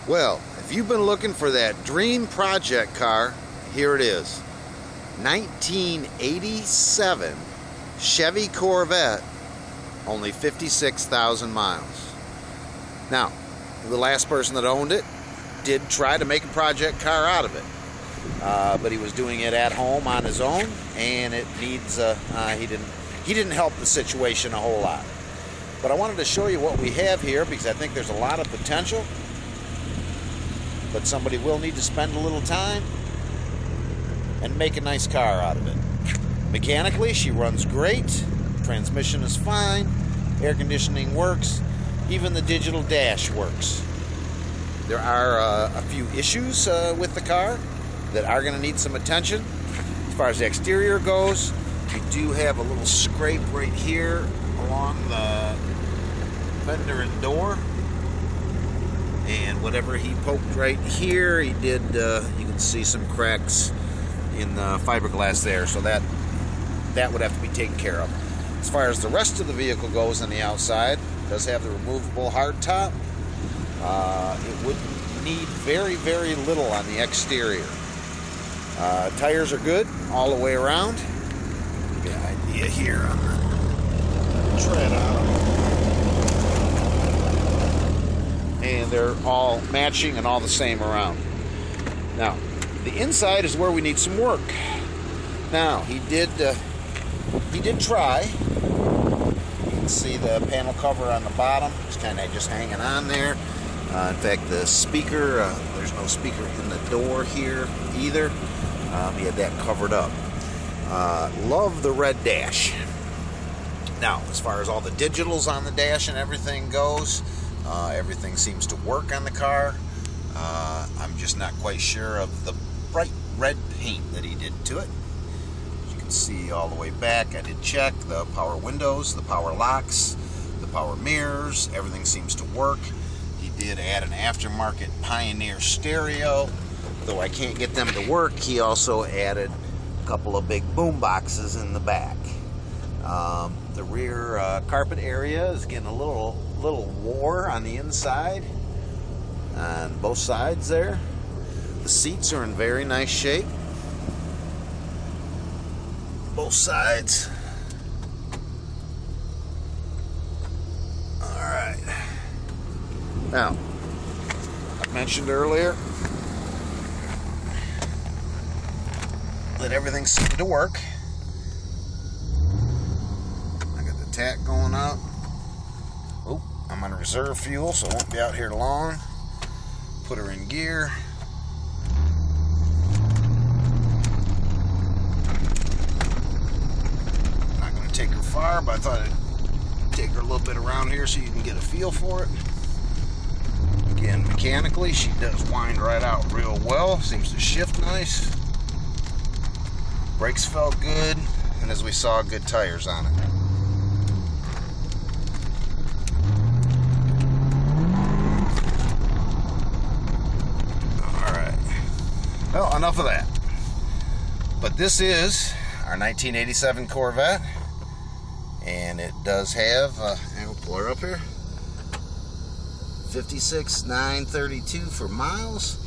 Well, if you've been looking for that dream project car, here it is. 1987 Chevy Corvette, only 56,000 miles. Now, the last person that owned it did try to make a project car out of it, but he was doing it at home on his own, and it needs he didn't help the situation a whole lot. But I wanted to show you what we have here because I think there's a lot of potential, but somebody will need to spend a little time and make a nice car out of it. Mechanically, she runs great. Transmission is fine. Air conditioning works. Even the digital dash works. There are a few issues with the car that are going to need some attention. As far as the exterior goes, we do have a little scrape right here along the fender and door. And whatever he poked right here, he did, you can see some cracks in the fiberglass there. So that would have to be taken care of. As far as the rest of the vehicle goes on the outside, it does have the removable hardtop. It would need very, very little on the exterior. Tires are good all the way around. Get an idea here on the tread on them. And they're all matching and all the same around. Now, the inside is where we need some work. Now, he did try. You can see the panel cover on the bottom. It's kind of just hanging on there. In fact, the speaker, there's no speaker in the door here either. He had that covered up. Love the red dash. Now, as far as all the digitals on the dash and everything goes, everything seems to work on the car. I'm just not quite sure of the bright red paint that he did to it. As you can see all the way back, I did check the power windows, the power locks, the power mirrors. Everything seems to work. He did add an aftermarket Pioneer stereo. Though I can't get them to work, he also added a couple of big boom boxes in the back. The rear carpet area is getting a little wore on the inside on both sides there. The seats are in very nice shape, both sides. All right. Now, I mentioned earlier that everything seemed to work. I got the tack going up. Oh, I'm on reserve fuel, so I won't be out here long. Put her in gear. Not going to take her far, but I thought I'd take her a little bit around here so you can get a feel for it. Again, mechanically, she does wind right out real well. Seems to shift nice. Brakes felt good, and as we saw, good tires on it. Alright. Well, enough of that. But this is our 1987 Corvette, and it does have, we'll pull her up here, 56,932 for miles.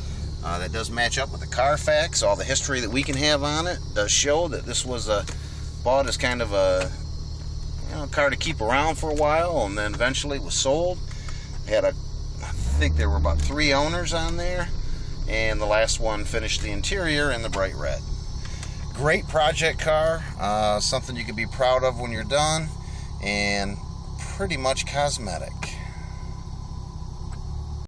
That does match up with the Carfax. All the history that we can have on it does show that this was bought as kind of a car to keep around for a while, and then eventually was sold. I think there were about 3 owners on there, and the last one finished the interior in the bright red. Great project car, something you can be proud of when you're done, and pretty much cosmetic.